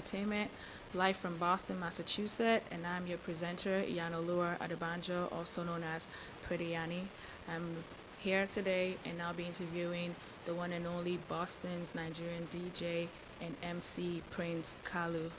Entertainment, live from Boston, Massachusetts, and I'm your presenter, Yanolua Adebanjo, also known as Pretty Yanni. I'm here today, and I'll be interviewing the one and only Boston's Nigerian DJ and MC Prince Kalu.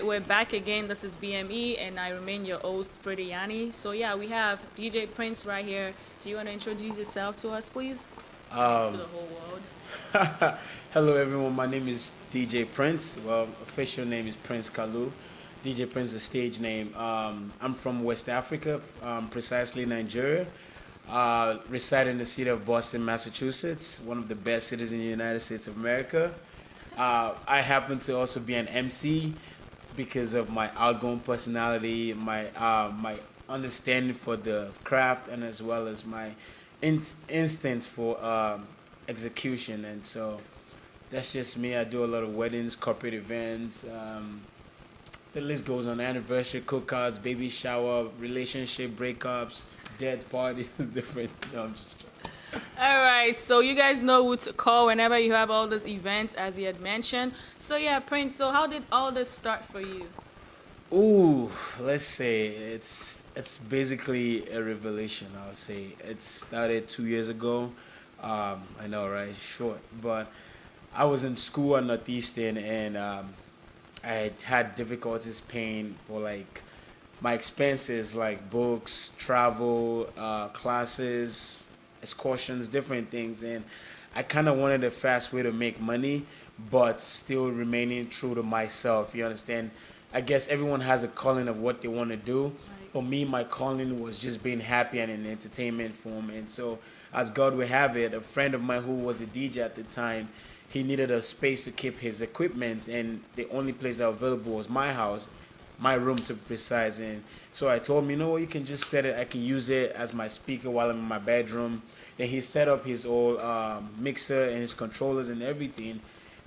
We're back again. This is BME, and I remain your host, Pretty Yanni. So yeah, we have DJ Prince right here. Do you want to introduce yourself to us, please? To the whole world. Hello, everyone. My name is DJ Prince. Well, official name is Prince Kalu. DJ Prince is the stage name. I'm from West Africa, precisely Nigeria. Reside in the city of Boston, Massachusetts, one of the best cities in the United States of America. I happen to also be an MC because of my outgoing personality, my understanding for the craft, and as well as my instincts for execution. And so that's just me. I do a lot of weddings, corporate events. The list goes on: anniversary, cookouts, baby shower, relationship breakups, death parties, different. No, I'm just joking. All right, so you guys know who to call whenever you have all these events, as he had mentioned. So yeah, Prince, so how did all this start for you? Ooh, let's say it's basically a revelation, I would say. It started 2 years ago. I know, right? Short. But I was in school at Northeastern, and I had difficulties paying for, like, my expenses, like books, travel, classes, excursions, different things. And I kind of wanted a fast way to make money, but still remaining true to myself. You understand? I guess everyone has a calling of what they want to do. Right. For me, my calling was just being happy and in entertainment form. And so, as God would have it, a friend of mine who was a DJ at the time, he needed a space to keep his equipment, and the only place that was available was my house, my room to be precise. And so I told him, you know what, you can just set it, I can use it as my speaker while I'm in my bedroom. Then he set up his old mixer and his controllers and everything.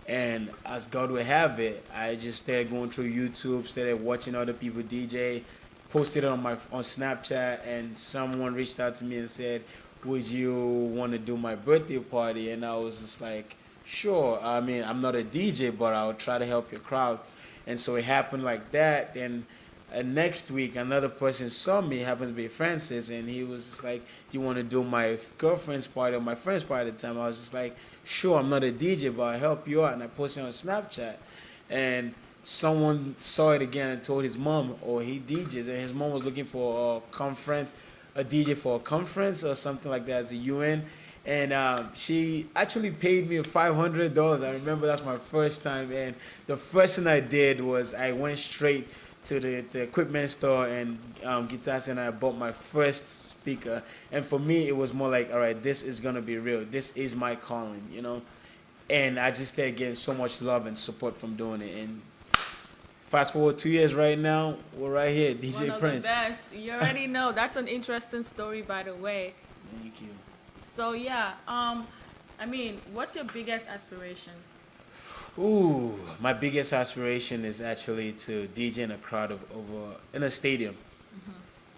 And as God would have it, I just started going through YouTube, started watching other people DJ, posted it on Snapchat, and someone reached out to me and said, would you want to do my birthday party? And I was just like, sure. I mean, I'm not a DJ, but I'll try to help your crowd. And so it happened like that. Then next week, another person saw me, happened to be Francis, and he was just like, do you want to do my girlfriend's party or my friend's party at the time? I was just like, sure, I'm not a DJ, but I'll help you out. And I posted on Snapchat. And someone saw it again and told his mom, or he DJs, and his mom was looking for a conference, a DJ for a conference or something like that as a UN. And she actually paid me $500. I remember that's my first time. And the first thing I did was I went straight to the equipment store and guitars, and I bought my first speaker. And for me, it was more like, all right, this is going to be real. This is my calling, you know. And I just started getting so much love and support from doing it. And fast forward 2 years right now, we're right here, DJ One of Prince. The best. You already know. That's an interesting story, by the way. Thank you. So yeah, I mean, what's your biggest aspiration? Ooh, my biggest aspiration is actually to DJ in a crowd in a stadium.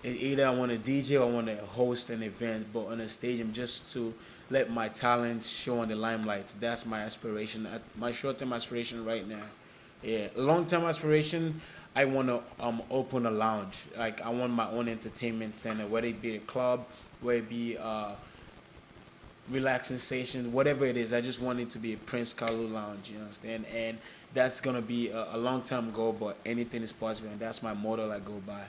Either I want to DJ or I want to host an event, but on a stadium just to let my talents show on the limelight. That's my aspiration. My short-term aspiration right now. Yeah, long-term aspiration. I want to open a lounge. Like I want my own entertainment center, whether it be a club, whether it be relaxing station, whatever it is. I just want it to be a Prince Kalu lounge. You understand? And that's gonna be a long-term goal, but anything is possible, and that's my motto I go by.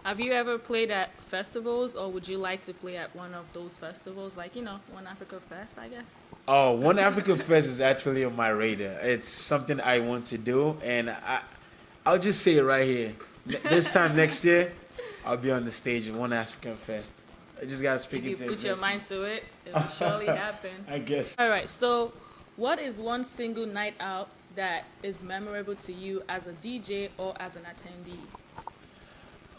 Have you ever played at festivals, or would you like to play at one of those festivals, like One Africa Fest, I guess? Oh, One Africa Fest is actually on my radar. It's something I want to do, and I'll just say it right here. This time next year, I'll be on the stage at One African Fest. I just gotta speak If into you it. put your mind to it, it will surely happen. I guess. All right. So, what is one single night out that is memorable to you as a DJ or as an attendee?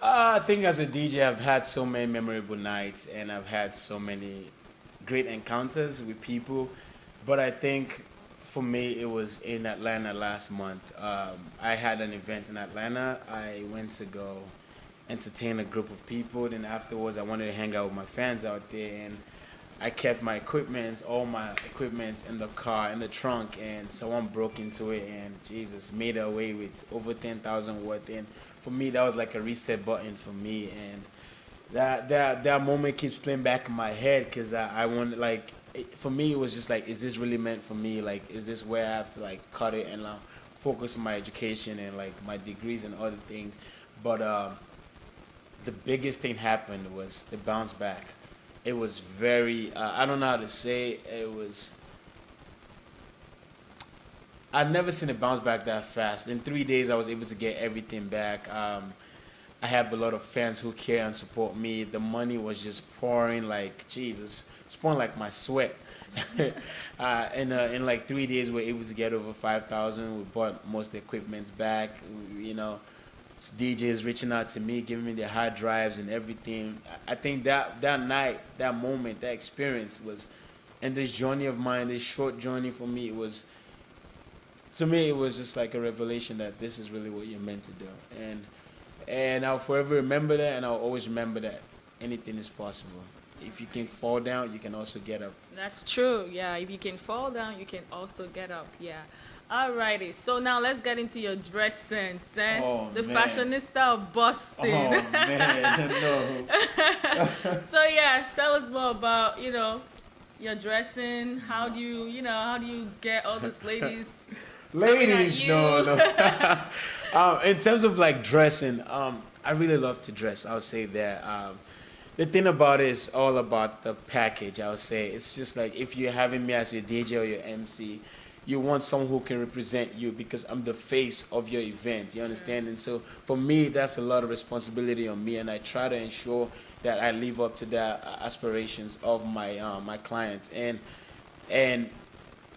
I think as a DJ, I've had so many memorable nights, and I've had so many great encounters with people. But I think for me, it was in Atlanta last month. I had an event in Atlanta. I went to go entertain a group of people. Then afterwards, I wanted to hang out with my fans out there, and I kept my all my equipments in the car, in the trunk, and someone broke into it and Jesus made away with over 10,000 worth. And for me, that was like a reset button for me, and that moment keeps playing back in my head because I wanted for me it was just like, is this really meant for me? Like, is this where I have to like cut it and focus on my education and like my degrees and other things? But the biggest thing happened was the bounce back. It was very, I don't know how to say, I'd never seen it bounce back that fast. In 3 days, I was able to get everything back. I have a lot of fans who care and support me. The money was just pouring like, Jesus, it's pouring like my sweat. In like 3 days, we were able to get over 5,000. We bought most of the equipment back, DJs reaching out to me, giving me their hard drives and everything. I think that night, that moment, that experience was, and this journey of mine, this short journey for me, it was just like a revelation that this is really what you're meant to do. And I'll forever remember that, and I'll always remember that anything is possible. If you can fall down, you can also get up. That's true. Yeah, if you can fall down, you can also get up. Yeah. Alrighty. So now let's get into your dress sense, the man. Fashionista of Boston. Oh man, no. So yeah, tell us more about your dressing. How do you get all these ladies? Ladies, no. In terms of like dressing, I really love to dress. I would say that. The thing about it is all about the package. I would say it's just like if you're having me as your DJ or your MC, you want someone who can represent you because I'm the face of your event. You understand? And so for me, that's a lot of responsibility on me, and I try to ensure that I live up to the aspirations of my clients. And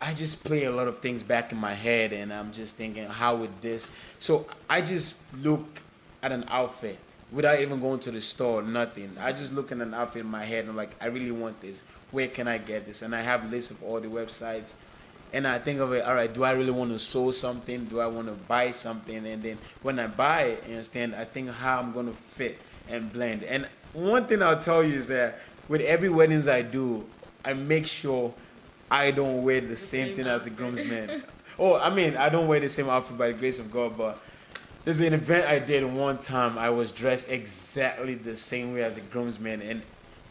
I just play a lot of things back in my head, and I'm just thinking, how would this? So I just look at an outfit without even going to the store, nothing. I just look at an outfit in my head, and I'm like, I really want this. Where can I get this? And I have lists of all the websites, and I think of it, all right, do I really want to sew something? Do I want to buy something? And then when I buy it, you understand, I think how I'm going to fit and blend. And one thing I'll tell you is that with every weddings I do, I make sure I don't wear the same thing as the groomsmen. I don't wear the same outfit by the grace of God, but there's an event I did one time. I was dressed exactly the same way as the groomsmen, and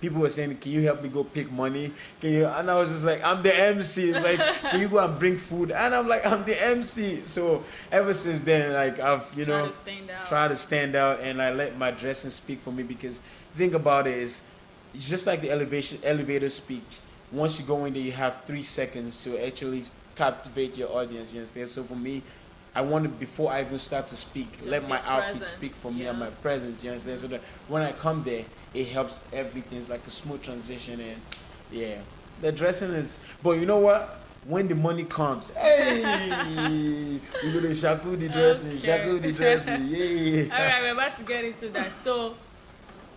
people were saying, "Can you help me go pick money? Can you?" And I was just like, "I'm the MC." It's like, "Can you go and bring food?" And I'm like, "I'm the MC." So ever since then, like I've tried to stand out, and I let my dressing speak for me. Because think about it, it's just like the elevator speech. Once you go in there, you have 3 seconds to actually captivate your audience. You understand? So for me, I want to, before I even start to speak, just let my outfit speak for me and my presence. You understand? So that when I come there, it helps everything. It's like a smooth transition, and yeah, the dressing is. But you know what? When the money comes, hey, we go to Shaku the dressing, Shaku the dressing, yeah. All right, we're about to get into that. So,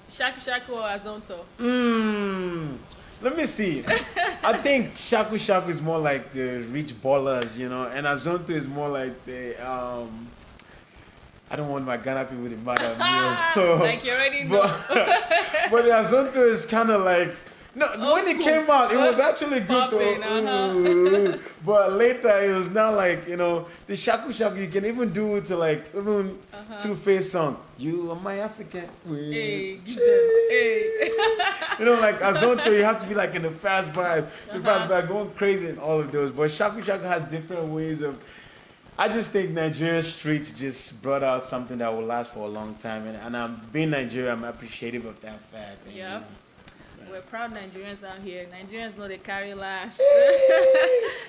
Shaku or Azonto? Let me see. I think Shaku is more like the rich ballers, and Azonto is more like the I don't want my Ghana people to be mad at me. Like you already know. But the Azonto is kind of like, no, when it came out, it was actually good though. But later, it was not like, the shaku shaku, you can even do it to like, even Two-Face song. You are my African. Hey, give them, hey. Like Azonto, you have to be like in the fast vibe, going crazy and all of those. But shaku shaku has different ways of, I just think Nigerian streets just brought out something that will last for a long time. And I'm being Nigerian, I'm appreciative of that fact. Yeah. We're proud Nigerians out here. Nigerians know they carry last.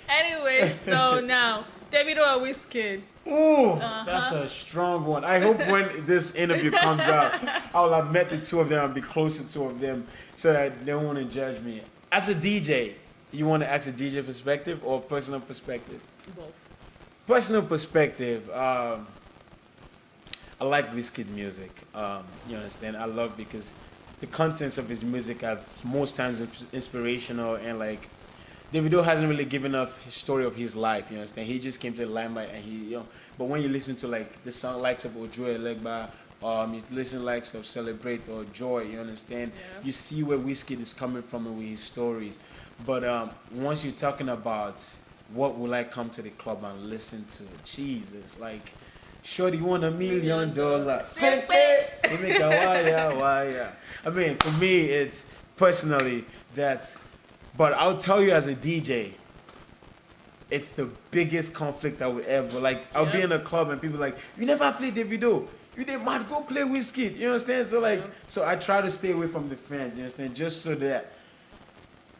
Anyway, so now, Davido or Wizkid? Ooh, that's a strong one. I hope when this interview comes out, I will have met the two of them and be close to two of them so that they won't judge me. As a DJ, you want to ask a DJ perspective or personal perspective? Both. Personal perspective, I like Wizkid music. You understand? I love because the contents of his music are most times inspirational, and like Davido hasn't really given up his story of his life. You understand? He just came to the limelight, and But when you listen to like the song likes of Ojo Elegba, you listen likes of Celebrate or Joy, you understand? Yeah. You see where Wizkid is coming from and with his stories. But once you're talking about what will I come to the club and listen to, Jesus, like. Shorty want $1 million. I mean, for me, it's personally but I'll tell you as a DJ, it's the biggest conflict I would ever, like, I'll be in a club and people like, you never play Davido. You did mad, go play Wizkid. You understand? So like, so I try to stay away from the fans, you understand? Just so that,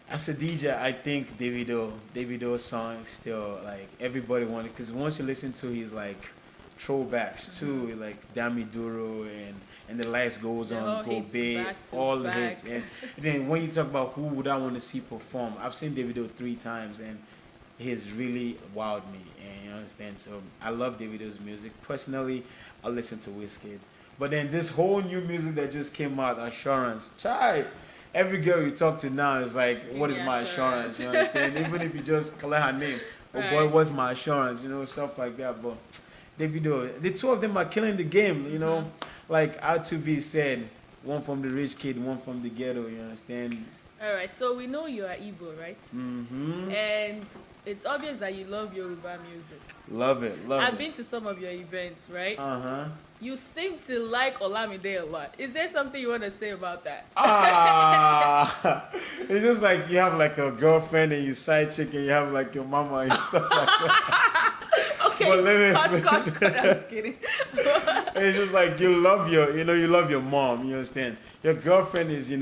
as a DJ, I think Davido's song still, like, everybody wanted, because once you listen to his, like, throwbacks too, like Dami Duro and the lights goes on, go big, all the hits. And then when you talk about who would I want to see perform, I've seen Davido 3 times and he's really wowed me. And you understand, so I love Davido's music. Personally, I listen to Wizkid. But then this whole new music that just came out, Assurance, chai. Every girl you talk to now is like, what is my assurance? You understand? Even if you just call her name, oh boy, what's my assurance? Stuff like that. But Davido, the two of them are killing the game, like R2B said, one from the rich kid, one from the ghetto, you understand? All right, so we know you are Igbo, right? And it's obvious that you love Yoruba music. Love it. I've been to some of your events, right? You seem to like Olamide a lot. Is there something you want to say about that? It's just like you have like a girlfriend and you side chick and you have like your mama and stuff like that. Okay, cut, I was kidding. It's just like you love your mom, you understand? Your girlfriend is, it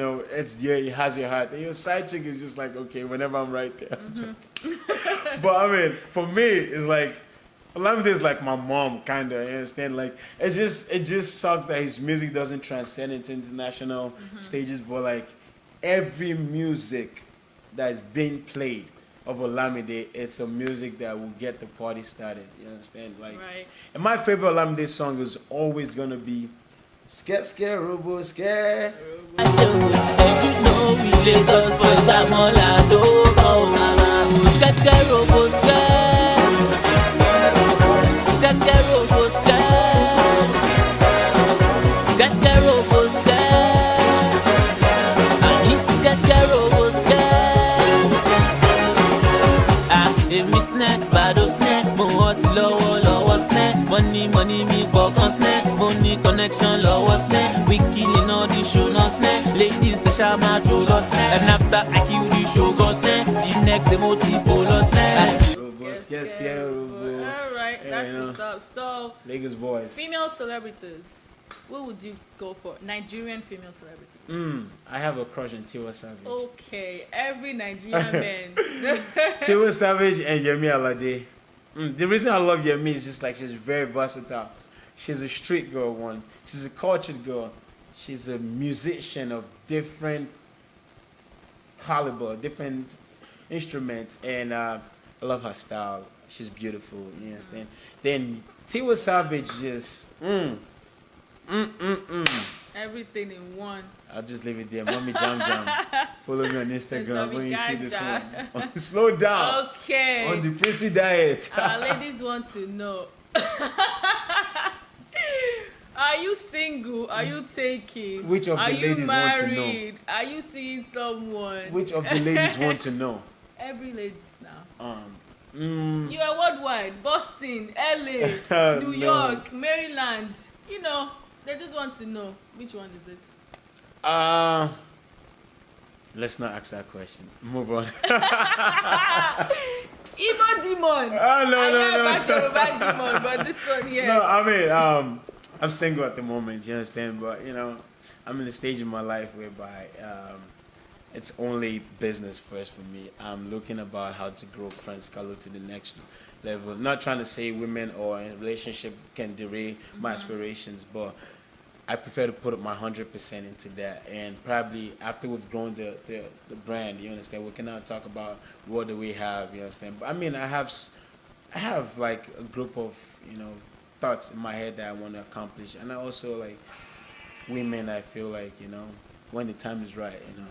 has your heart. And your side chick is just like, okay, whenever I'm right there. But I mean, for me, it's like, Olamide is like my mom, kind of, you understand? Like, it just sucks that his music doesn't transcend into international stages, but like, every music that's being played of Olamide, it's a music that will get the party started. You understand? Like, and my favorite Olamide song is always gonna be "Scare, Scare, Robo, Scare." Money me bogan snare, money connection lower snare. We killing all the show no snare. Ladies say shama jolo snare. And after I kill the show go snare, the next the motive follow snare. Yes, all right, that's the stuff. So Lagos boys. Female celebrities. What would you go for? Nigerian female celebrities. I have a crush on Tiwa Savage. Okay, every Nigerian man. Tiwa Savage and Yemi Alade. The reason I love Yemi is just like she's very versatile. She's a street girl, one. She's a cultured girl. She's a musician of different caliber, different instruments, and I love her style. She's beautiful, you understand? Then Tiwa Savage just everything in one. I'll just leave it there. Mommy Jam Jam. Follow me on Instagram when you see this Jam. one. Slow down. Okay. On the prissy diet. Our ladies want to know. are you single? Are you taking? Which of are the you ladies want to know? married? Are you seeing someone? Which of the ladies want to know? Every ladies now. Mm, You are worldwide. Boston, LA, New no. York, Maryland. You know, they just want to know which one is it. Let's not ask that question. Move on. Igbo demon. Oh, no, I no, know no, about Yoruba demon, but this one here. No, I mean, I'm single at the moment, you understand? But, you know, I'm in a stage in my life whereby it's only business first for me. I'm looking about how to grow Prince Kalu to the next level. Not trying to say women or a relationship can derail my aspirations, but I prefer to put my 100% into that. And probably after we've grown the brand, you understand, we can now talk about what do we have, you understand? But I mean, I have like a group of, you know, thoughts in my head that I want to accomplish. And I also like women, I feel like, you know, when the time is right, you know,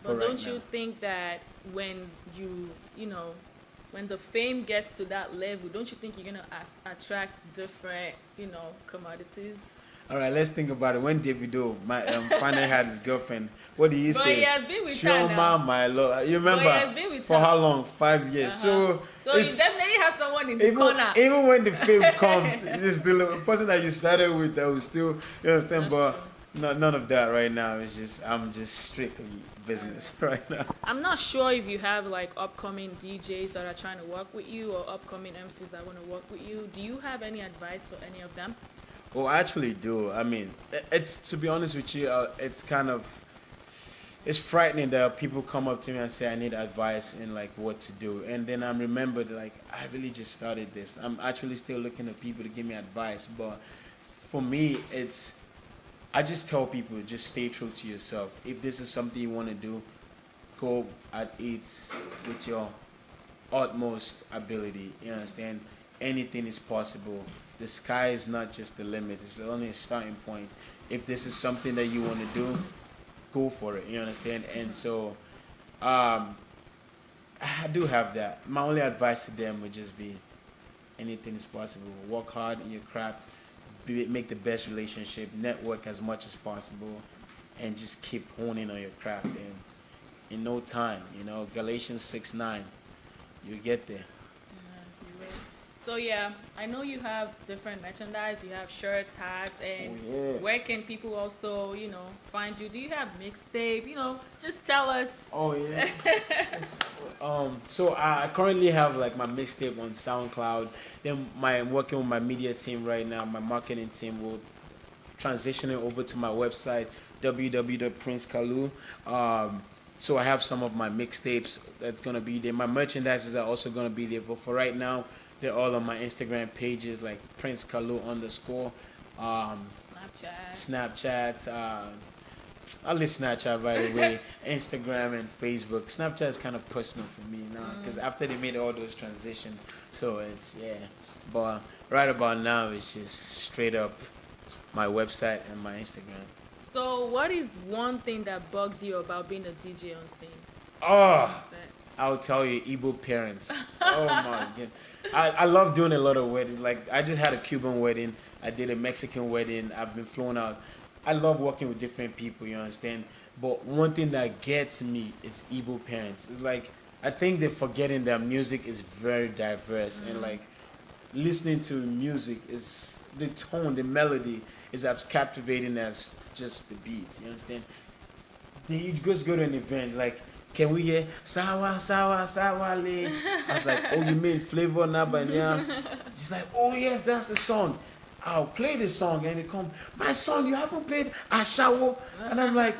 But right don't now. you think that when you know, when the fame gets to that level, don't you think you're gonna attract different, you know, commodities? All right, let's think about it. When Davido finally had his girlfriend, what did he But say? he has been with her now. Chioma, my lord. You remember? But he has been with for her. how long? 5 years. So you it's- definitely have someone in the corner. even when the fame comes, it's still the person that you started with that was still, you understand? That's But true. none of that right now. I'm just strictly business right now. I'm not sure if you have like upcoming DJs that are trying to work with you or upcoming MCs that want to work with you. Do you have any advice for any of them? Oh, I actually do. I mean, it's to be honest with you, it's frightening that people come up to me and say I need advice in like what to do, and then I'm remembered like I really just started this. I'm actually still looking at people to give me advice, but for me, I just tell people just stay true to yourself. If this is something you want to do, go at it with your utmost ability. You understand? Anything is possible. The sky is not just the limit. It's only a starting point. If this is something that you want to do, go for it. You understand? And so, I do have that. My only advice to them would just be, anything is possible. Work hard in your craft. Make the best relationship. Network as much as possible, and just keep honing on your craft. And in no time, you know, Galatians 6:9, you get there. So yeah, I know you have different merchandise. You have shirts, hats, and Oh, yeah. where can people also, you know, find you? Do you have mixtape? You know, just tell us. Oh yeah. So I currently have like my mixtape on SoundCloud. Then I'm working with my media team right now. My marketing team will transitioning over to my website www.princekalu. So I have some of my mixtapes that's gonna be there. My merchandises are also gonna be there. But for right now, they're all on my Instagram pages like Prince Kalu _ Snapchat. Snapchat. I love Snapchat, by the way. Instagram and Facebook. Snapchat is kind of personal for me now because after they made all those transitions, so it's yeah. But right about now, it's just straight up my website and my Instagram. So what is one thing that bugs you about being a DJ on scene? Oh, On set? I'll tell you, Igbo parents. Oh my god, I love doing a lot of weddings. Like I just had a Cuban wedding. I did a Mexican wedding. I've been flown out. I love working with different people, you understand? But one thing that gets me is Igbo parents. It's like, I think they're forgetting that music is very diverse. And like, listening to music is, the tone, the melody is as captivating as just the beats, you understand? Then you just go to an event, like, can we hear Sawa, Sawa, Sawa, Le? I was like, oh, you mean Flavor Nabanya? She's like, oh, yes, that's the song. I'll play this song, and they come, my song, you haven't played Ashawo? And I'm like,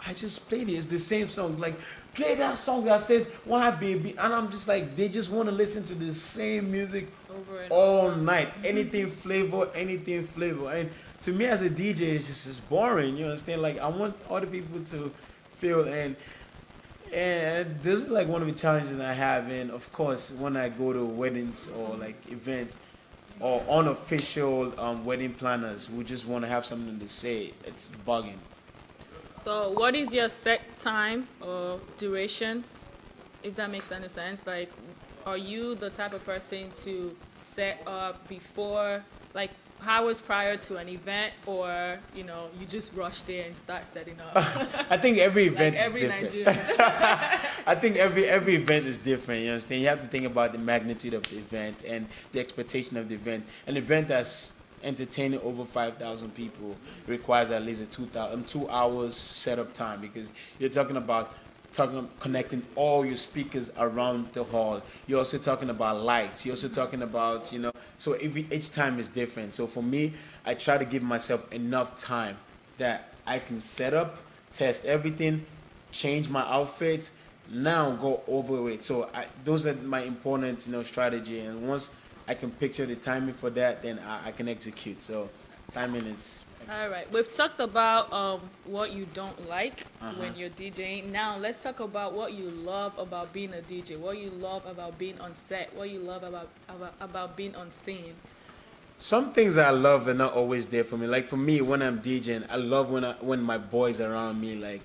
I just played it. It's the same song. Like, play that song that says, why, baby? And I'm just like, they just want to listen to the same music Over and all over. night. Anything flavor. And to me as a DJ, it's boring. You understand? Like, I want other people to feel, and this is like one of the challenges I have. And of course, when I go to weddings or like events, or unofficial wedding planners who just want to have something to say, it's bugging. So what is your set time or duration, if that makes any sense? Like, are you the type of person to set up before, like hours prior to an event, or you just rush there and start setting up? I think every event Like is every different. Nigerian. I think every event is different. You understand? You have to think about the magnitude of the event and the expectation of the event. An event that's entertaining over 5,000 people requires at least a 2 hours setup time, because you're connecting all your speakers around the hall. You're also talking about lights. You're also talking about, so each time is different. So for me, I try to give myself enough time that I can set up, test everything, change my outfits, now go over it. So those are my important, strategy. And once I can picture the timing for that, then I can execute. So timing is... All right. We've talked about what you don't like when you're DJing. Now let's talk about what you love about being a DJ. What you love about being on set. What you love about being on scene. Some things I love are not always there for me. Like for me, when I'm DJing, I love when my boys are around me. Like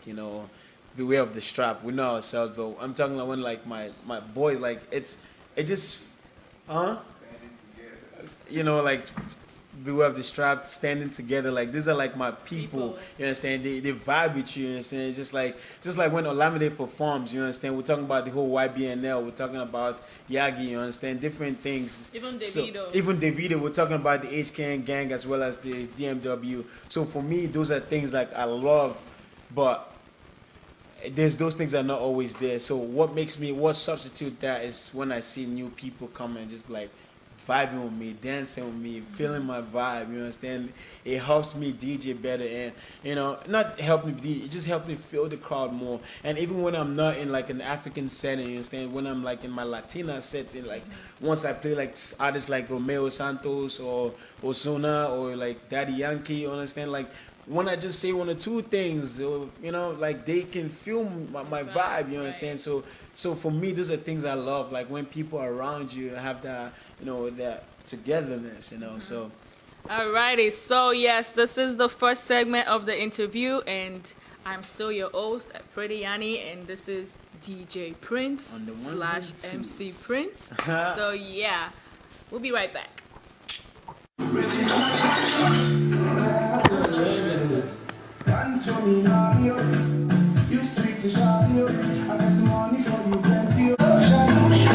beware of the strap. We know ourselves, but I'm talking like when like my boys, like it just, like beware of the strap, standing together. Like these are like my people. You understand? They vibe with you. You understand? It's just like when Olamide performs. You understand? We're talking about the whole YBNL. We're talking about Yagi. You understand? Different things. Even Davido. Even Davido. We're talking about the HKN gang as well as the DMW. So for me, those are things like I love, but there's those things are not always there. So what substitute that is when I see new people come and just like vibing with me, dancing with me, feeling my vibe, you understand? It helps me DJ better, and not help me DJ, it just helps me feel the crowd more. And even when I'm not in like an African setting, you understand, when I'm like in my Latina setting, like once I play like artists like Romeo Santos or Ozuna or like Daddy Yankee, you understand, like when I just say one or two things, like they can feel my vibe, you understand? So for me, those are things I love, like when people around you have that, that togetherness, so. Alrighty, so yes, this is the first segment of the interview, and I'm still your host, Pretty Yanni, and this is DJ Prince / MC Prince. So yeah, we'll be right back. Dance for me now, yo. You sweet to shop, yo. I got some money for you, plenty of ocean.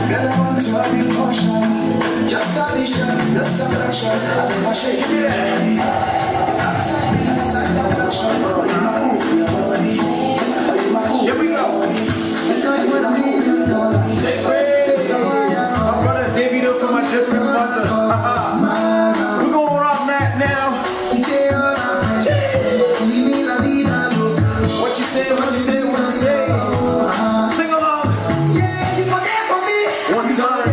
Girl, I want to have you caution. Just a vision, just a pressure. I never shake it ready. Outside the pressure. Oh, you my move, your body. Oh, you my move. Here we go. You know you wanna move, you know. Say great. My brother Davido from a different mother. We're gonna rock that now. What you say? Sing along. Yeah, you forget for me. One time.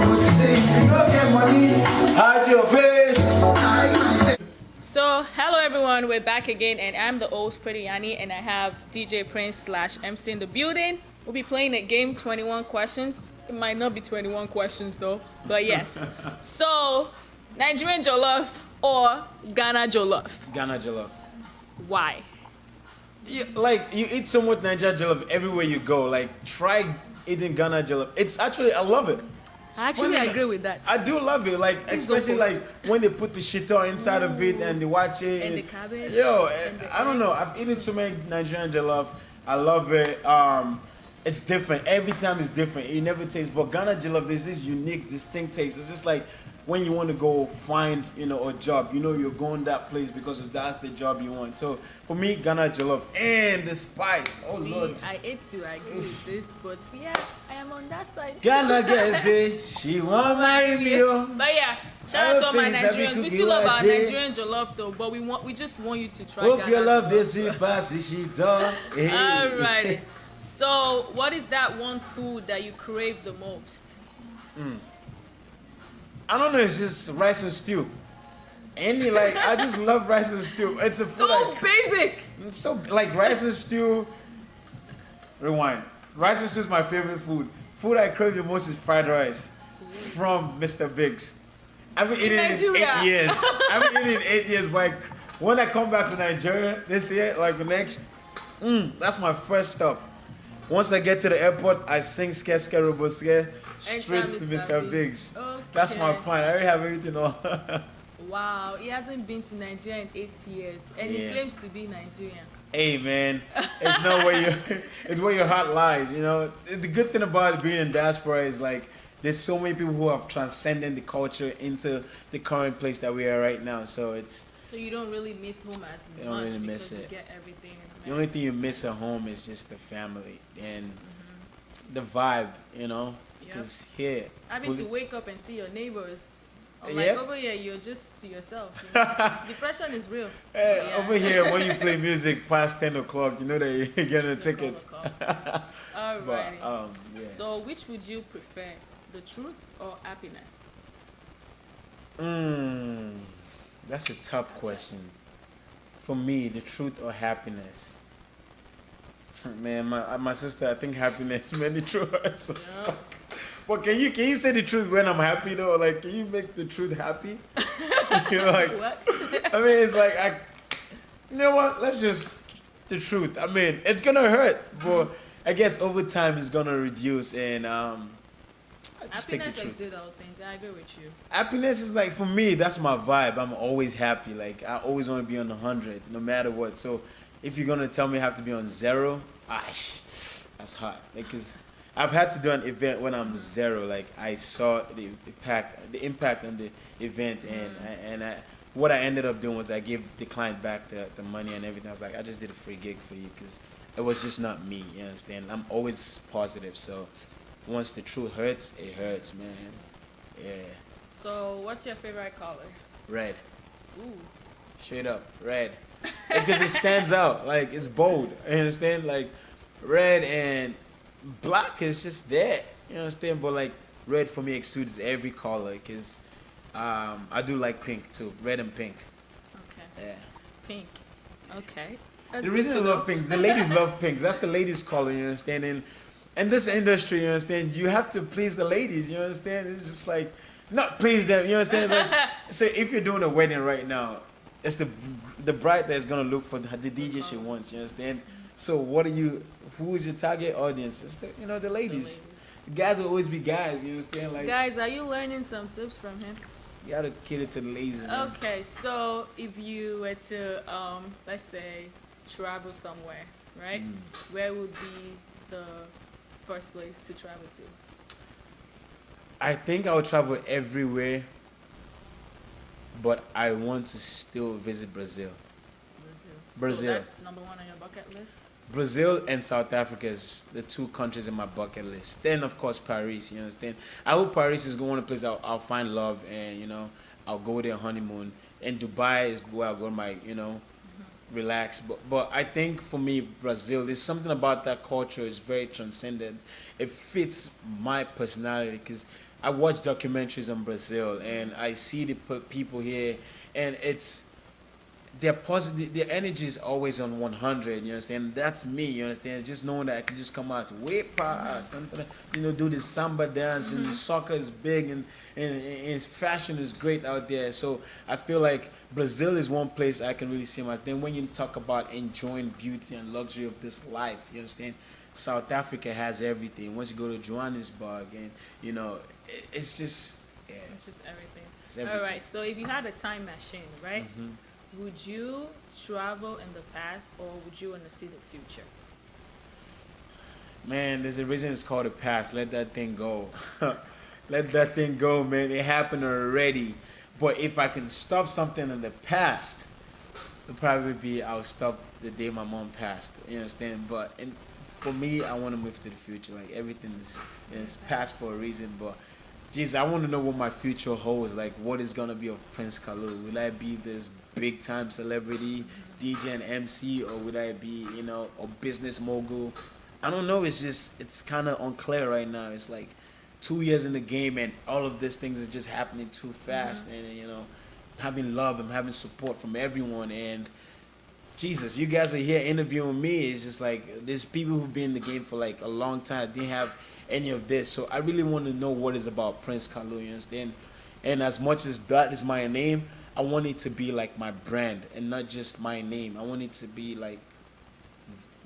What you say? You don't get money. Hide your face. So hello everyone, we're back again, and I'm the host Pretty Yanni, and I have DJ Prince / MC in the building. We'll be playing a game, 21 questions. It might not be 21 questions though, but yes. So, Nigerian jollof or Ghana jollof? Ghana jollof. Why? You eat so much Nigerian jollof everywhere you go. Like try eating Ghana jollof. It's actually, I love it. I actually agree with that. I do love it. Like especially like when they put the shito inside of it and they watch it. And the cabbage. I don't know. I've eaten so many Nigerian jollof. I love it. It's different. Every time it's different. It never tastes. But Ghana jollof, there's this unique, distinct taste. It's just like when you want to go find, a job, you're going that place because that's the job you want. So for me, Ghana jollof and the spice. Oh Lord. I ate too. I agree with this, but yeah, I am on that side. Ghana girl say she won't marry me. But yeah, shout out to all my Nigerians. We still love our Nigerian jollof though, but we just want you to try. Hope Ghana you love jollof. this sweet pasta she done. Hey. Alrighty. So, what is that one food that you crave the most? I don't know. It's just rice and stew. I just love rice and stew. It's a food So basic. so like rice and stew. Rewind. Rice and stew is my favorite food. Food I crave the most is fried rice from Mr. Biggs. I've been eating it in 8 years. I've been eating it in 8 years. Like when I come back to Nigeria this year, like the next, that's my first stop. Once I get to the airport, I sing Ske Ske Robo Ske. straight to Mr. Biggs. Okay. That's my plan. I already have everything on. Wow, he hasn't been to Nigeria in 8 years, and he Yeah. claims to be Nigerian. Hey man, it's not where it's where your heart lies. You know, the good thing about being in diaspora is like there's so many people who have transcended the culture into the current place that we are right now. So it's So you don't really miss home as You don't much really because miss you it. get everything in America. the only thing you miss at home is just the family and the vibe. You know, Yep. just here. Having to Police- wake up and see your neighbors. Or Yeah. like over here, you're just to yourself. You know? Depression is real. Hey, Yeah. over here, when you play music past 10 o'clock, you know that you're getting a ticket. Alrighty. But, yeah. So, which would you prefer, the truth or happiness? That's a tough question. For me, the truth or happiness? Man, my sister, I think happiness, man, the truth hurts. Yeah. But can you say the truth when I'm happy though? Like, can you make the truth happy? You know, like, What? I mean, it's like you know what? Let's just the truth. I mean, it's gonna hurt, but I guess over time it's gonna reduce, and I just take the Happiness truth. exceeds all things. I agree with you. Happiness is like for me, that's my vibe. I'm always happy. Like I always want to be on 100, no matter what. So if you're gonna tell me I have to be on 0, that's hot. Like, 'cause I've had to do an event when I'm 0. Like I saw the impact on the event, and what I ended up doing was I gave the client back the money and everything. I was like, I just did a free gig for you because it was just not me. You understand? I'm always positive. So once the truth hurts, it hurts, man. Yeah. So, what's your favorite color? Red. Ooh. Straight up, red. Because it stands out. Like, it's bold. You understand? Like, red and black is just there. You understand? But, like, red for me exudes every color. Because I do like pink, too. Red and pink. Okay. Yeah. Pink. Okay. That's The good reason I to know. love pinks, the ladies love pinks. That's the ladies' color, you understand? And in this industry, you understand, you have to please the ladies, you understand? It's just like, not please them, you understand? Like, so if you're doing a wedding right now, it's the bride that's gonna look for the DJ she wants, you understand? So who is your target audience? It's the ladies. Guys will always be guys, you understand? Like, Guys, are you learning some tips from him? you gotta cater to the ladies, man. Okay, so if you were to, let's say, travel somewhere, right? Where would be the first place to travel to? I think I would travel everywhere, but I want to still visit Brazil. Brazil. So that's number 1 on your bucket list? Brazil and South Africa is the 2 countries in my bucket list. Then, of course, Paris, you understand? I hope Paris is going to a place I'll find love and, I'll go there honeymoon. And Dubai is where I'll go relax. But I think for me, Brazil, there's something about that culture is very transcendent. It fits my personality because I watch documentaries on Brazil and I see the people here and they're positive, their energy is always on 100, you understand? That's me, you understand? Just knowing that I can just come out, do the samba dance and the soccer is big and fashion is great out there. So I feel like Brazil is one place I can really see myself. Then when you talk about enjoying beauty and luxury of this life, you understand? South Africa has everything. Once you go to Johannesburg and, it's just, yeah. It's just everything. It's everything. All right, so if you had a time machine, right? Would you travel in the past or would you want to see the future? Man, there's a reason it's called the past. Let that thing go. Let that thing go, man. It happened already. But if I can stop something in the past, it'll probably be I'll stop the day my mom passed. You understand? But for me, I want to move to the future. Like everything is past for a reason. But geez, I want to know what my future holds. Like, what is gonna be of Prince Kalu? Will I be this big time celebrity, DJ and MC, or would I be, a business mogul? I don't know. It's kind of unclear right now. It's like 2 years in the game, and all of these things is just happening too fast. And having love and having support from everyone. And Jesus, you guys are here interviewing me. It's just like there's people who've been in the game for like a long time. Didn't have any of this, so I really want to know what is about Prince Kalu, you understand? And as much as that is my name, I want it to be like my brand and not just my name. I want it to be like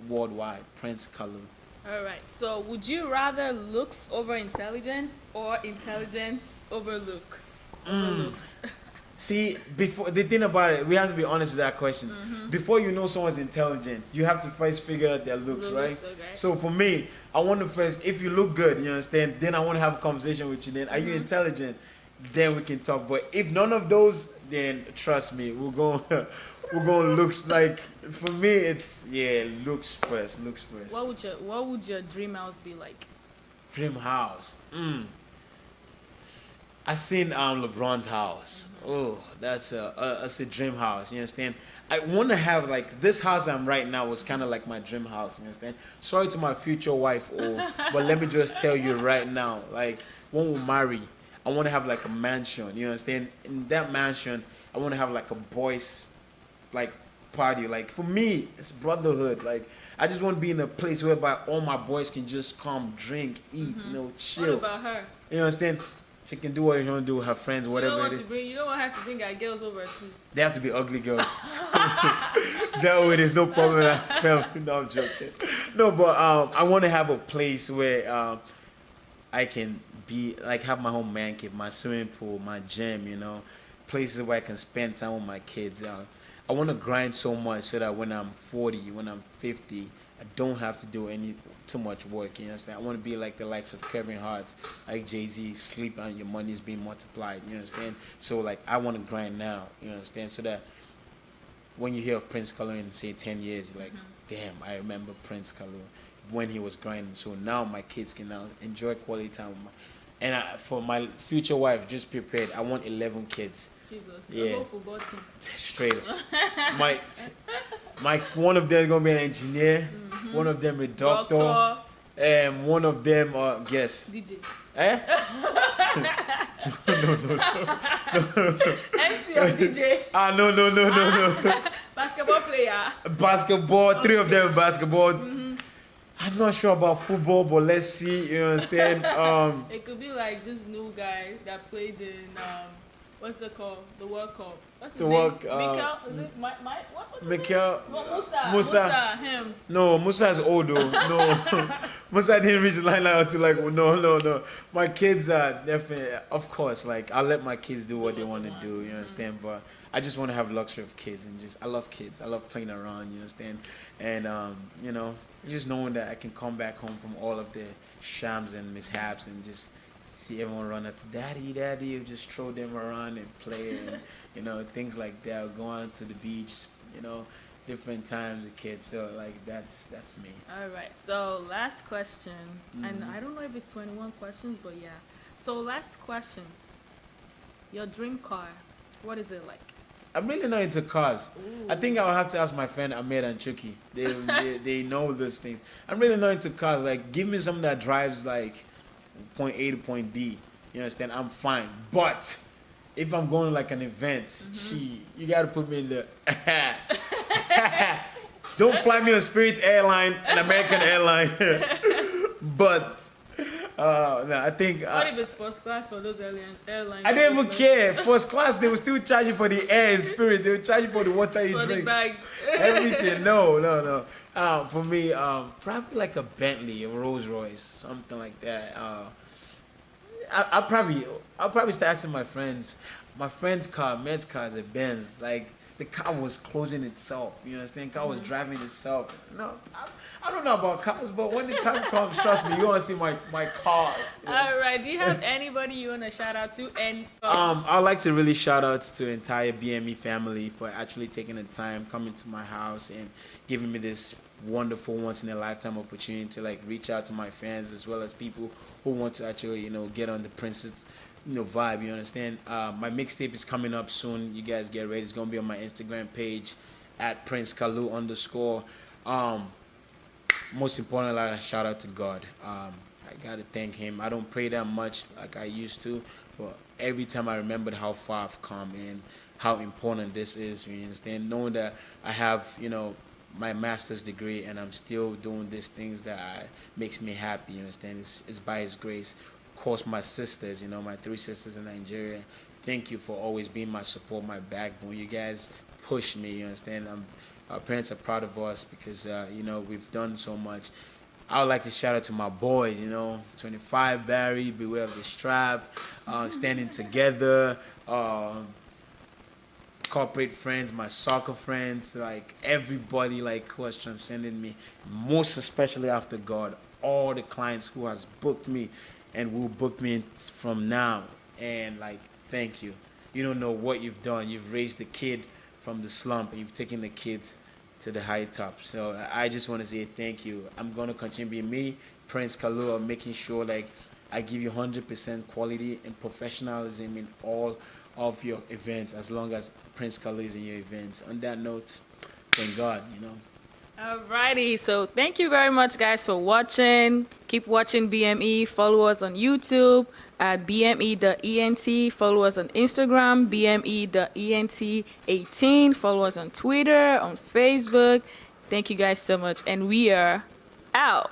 worldwide, Prince Kalu. All right. So, would you rather looks over intelligence or intelligence over over looks? See, before the thing about it, we have to be honest with that question. Before you know someone's intelligent, you have to first figure out their looks, The right? looks, okay. So for me, I want to first, if you look good, you understand, then I want to have a conversation with you. Then, are you intelligent? Then we can talk. But if none of those, then trust me, we're going, we're going looks. Like for me, it's looks first, looks first. What would your dream house be like? Dream house. I seen LeBron's house. Oh, that's a dream house. You understand? I want to have like this house I'm right now was kind of like my dream house. You understand? Sorry to my future wife, but let me just tell you right now, like when we marry, I want to have like a mansion. You understand? In that mansion, I want to have like a boys, like party. Like for me, it's brotherhood. Like I just want to be in a place whereby all my boys can just come, drink, eat, What chill. about her? You understand? She can do what she want to do with her friends, whatever it is. You don't want her to bring her girls over too. They have to be ugly girls. That way there's no problem with that family. No, I'm joking. No, but I want to have a place where I can be, like have my home man cave, my swimming pool, my gym, places where I can spend time with my kids. I want to grind so much so that when I'm 40, when I'm 50, I don't have to do too much work. You understand? I want to be like the likes of Kevin Hart, like Jay-Z, sleep and your money is being multiplied. You understand? So like I want to grind now. You understand? So that when you hear of Prince Kalu in say 10 years, you're like, damn, I remember Prince Kalu when he was grinding. So now my kids can now enjoy quality time with for my future wife, just prepared. I want 11 kids. Jesus. Yeah. The whole football team. Straight up. my one of them is gonna be an engineer. One of them a doctor. And one of them guess. DJ. Eh? MC or DJ. No. Basketball player. Basketball. 3 of them basketball. I'm not sure about football, but let's see. You understand? It could be like this new guy that played in what's it called? The World Cup. What's his The name? World- Mikel? Is it what was Mikel. Musa. Him. No, Musa is old though. No, Musa didn't reach the line until like no. My kids are definitely, of course, like I'll let my kids do what they want to do. You understand? But I just want to have luxury of kids and I love kids. I love playing around. You understand? And just knowing that I can come back home from all of the shams and mishaps and just see everyone run up to daddy, just throw them around and play and things like that. Go on to the beach, different times with kids. So like that's me. All right. So last question, and I don't know if it's 21 questions, but yeah. So last question. Your dream car, what is it like? I'm really not into cars. I think I'll have to ask my friend Ahmed and Chucky. They know those things. I'm really not into cars. Like, give me something that drives like point A to point B. You understand? I'm fine. But if I'm going to like an event, you got to put me in the. Don't fly me on Spirit Airline, an American airline. But. No, I think. What if it's first class for those airlines? I didn't even care. First class, they will still charge you for the air and Spirit. They will charge you for the water you for drink. The bag. Everything. No. For me, probably like a Bentley, a Rolls Royce, something like that. I'll probably start asking my friends. My friend's car, Med's car, is a Benz. Like the car was closing itself. You understand? Car was driving itself. No. I don't know about cars, but when the time comes, trust me, you want to see my cars. All right. Do you have anybody you want to shout out to? And I'd like to really shout out to the entire BME family for actually taking the time, coming to my house and giving me this wonderful once in a lifetime opportunity to like reach out to my fans as well as people who want to actually get on the Prince's vibe. You understand? My mixtape is coming up soon. You guys get ready. It's gonna be on my Instagram page at Prince Kalu _. Most importantly, like, shout out to God. I gotta thank Him. I don't pray that much like I used to, but every time I remembered how far I've come and how important this is, you understand? Knowing that I have, my master's degree and I'm still doing these things that makes me happy, you understand? It's by His grace. Of course, my sisters, my 3 sisters in Nigeria, thank you for always being my support, my backbone. You guys push me, you understand? Our parents are proud of us because, we've done so much. I would like to shout out to my boys, 25 Barry, Beware of the Strap, Standing Together, corporate friends, my soccer friends, like everybody like who has transcended me, most especially after God, all the clients who has booked me and will book me from now. And like, thank you. You don't know what you've done. You've raised the kid from the slump and you've taken the kids to the high top. So I just want to say thank you. I'm going to continue being me, Prince Kalu, of making sure like I give you 100% quality and professionalism in all of your events, as long as Prince Kalu is in your events. On that note, thank God, Alrighty, so thank you very much, guys, for watching. Keep watching BME. Follow us on YouTube at BME the ENT. Follow us on Instagram, BME the ENT18. Follow us on Twitter, on Facebook. Thank you guys so much, and we are out.